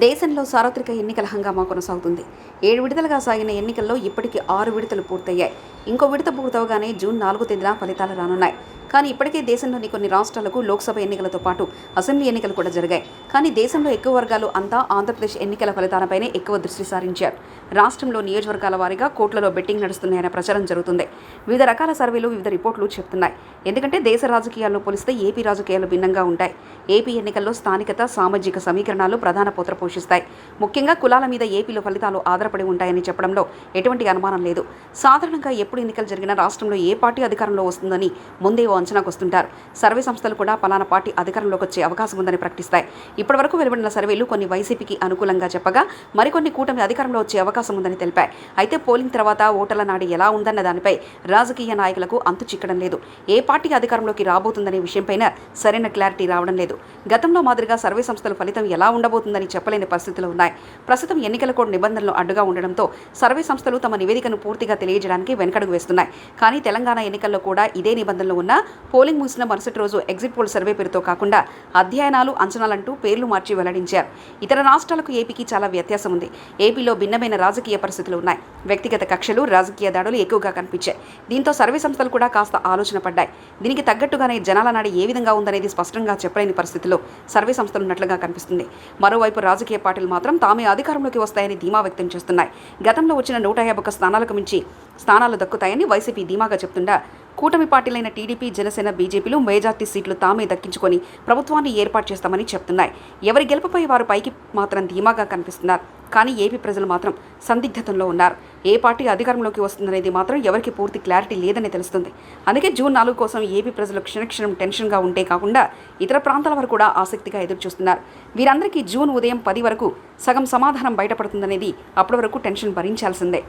దేశంలో సార్వత్రిక ఎన్నికల హంగామా కొనసాగుతుంది. 7 విడతలుగా సాగిన ఎన్నికల్లో ఇప్పటికి 6 విడతలు పూర్తయ్యాయి. ఇంకో విడత పూర్తవగానే జూన్ 4 తేదీన ఫలితాలు రానున్నాయి. కానీ ఇప్పటికే దేశంలోని కొన్ని రాష్ట్రాలకు లోక్సభ ఎన్నికలతో పాటు అసెంబ్లీ ఎన్నికలు కూడా జరిగాయి. కానీ దేశంలో ఎక్కువ వర్గాలు అంతా ఆంధ్రప్రదేశ్ ఎన్నికల ఫలితాలపైనే ఎక్కువ దృష్టి సారించారు. రాష్ట్రంలో నియోజకవర్గాల వారీగా కోట్లలో బెట్టింగ్ నడుస్తున్నాయన్న ప్రచారం జరుగుతుంది. వివిధ రకాల సర్వేలు, వివిధ రిపోర్టులు చెప్తున్నాయి. ఎందుకంటే దేశ రాజకీయాలను పోలిస్తే ఏపీ రాజకీయాలు భిన్నంగా ఉంటాయి. ఏపీ ఎన్నికల్లో స్థానికత, సామాజిక సమీకరణాలు ప్రధాన పాత్ర పోషిస్తాయి. ముఖ్యంగా కులాల మీద ఏపీలో ఫలితాలు ఆధారపడి ఉంటాయని చెప్పడంలో ఎటువంటి అనుమానం లేదు. సాధారణంగా ఎప్పుడు ఎన్నికలు జరిగినా రాష్ట్రంలో ఏ పార్టీ అధికారంలో వస్తుందని ముందే అంచనాకు వస్తుంటారు. సర్వే సంస్థలు కూడా పలానా పార్టీ అధికారంలోకి వచ్చే అవకాశం ఉందని ప్రకటిస్తాయి. ఇప్పటివరకు వెలువడిన సర్వేలు కొన్ని వైసీపీకి అనుకూలంగా చెప్పగా మరికొన్ని కూటమి అధికారంలో వచ్చే అవకాశం ఉందని తెలిపాయి. అయితే పోలింగ్ తర్వాత ఓటర్ల నాడి ఎలా ఉందన్న దానిపై రాజకీయ నాయకులకు అంతు చిక్కడం లేదు. ఏ పార్టీ అధికారంలోకి రాబోతుందనే విషయంపైన సరైన క్లారిటీ రావడం లేదు. గతంలో మాదిరిగా సర్వే సంస్థలు ఫలితం ఎలా ఉండబోతుందని చెప్పలేని పరిస్థితులు ఉన్నాయి. ప్రస్తుతం ఎన్నికల కోడ్ నిబంధనలు అడ్డుగా ఉండడంతో సర్వే సంస్థలు తమ నివేదికను పూర్తిగా తెలియజేయడానికి వెనకడుగు వేస్తున్నాయి. కానీ తెలంగాణ ఎన్నికల్లో కూడా ఇదే నిబంధనలు ఉన్నా పోలింగ్ ముగిసిన మరుసటి రోజు ఎగ్జిట్ పోల్ సర్వే పేరుతో కాకుండా అధ్యయనాలు, అంచనాలంటూ పేర్లు మార్చి వెల్లడించారు. ఇతర రాష్ట్రాలకు ఏపీకి చాలా వ్యత్యాసం ఉంది. ఏపీలో భిన్నమైన రాజకీయ పరిస్థితులు ఉన్నాయి. వ్యక్తిగత కక్షలు, రాజకీయ దాడులు ఎక్కువగా కనిపించాయి. దీంతో సర్వే సంస్థలు కూడా కాస్త ఆలోచన పడ్డాయి. దీనికి తగ్గట్టుగానే జనాల నాడి ఏ విధంగా ఉందనేది స్పష్టంగా చెప్పలేని పరిస్థితిలో సర్వే సంస్థలు ఉన్నట్లుగా కనిపిస్తుంది. మరోవైపు రాజకీయ పార్టీలు మాత్రం తామే అధికారంలోకి వస్తాయని ధీమా వ్యక్తం చేస్తున్నాయి. గతంలో వచ్చిన 151 స్థానాలకు మించి స్థానాలు దక్కుతాయని వైసీపీ ధీమాగా చెప్తుండా కూటమి పార్టీలైన టీడీపీ, జనసేన, బీజేపీలు మెజార్టీ సీట్లు తామే దక్కించుకొని ప్రభుత్వాన్ని ఏర్పాటు చేస్తామని చెప్తున్నాయి. ఎవరి గెలుపుపై వారు పైకి మాత్రం ధీమాగా కనిపిస్తున్నారు. కానీ ఏపీ ప్రజలు మాత్రం సందిగ్ధతలో ఉన్నారు. ఏ పార్టీ అధికారంలోకి వస్తుందనేది మాత్రం ఎవరికి పూర్తి క్లారిటీ లేదని తెలుస్తుంది. అందుకే జూన్ 4 కోసం ఏపీ ప్రజలు క్షణక్షణం టెన్షన్గా ఉంటే కాకుండా ఇతర ప్రాంతాల వారు కూడా ఆసక్తిగా ఎదురుచూస్తున్నారు. వీరందరికీ జూన్ ఉదయం 10 వరకు సగం సమాధానం బయటపడుతుందనేది అప్పటి వరకు టెన్షన్ భరించాల్సిందే.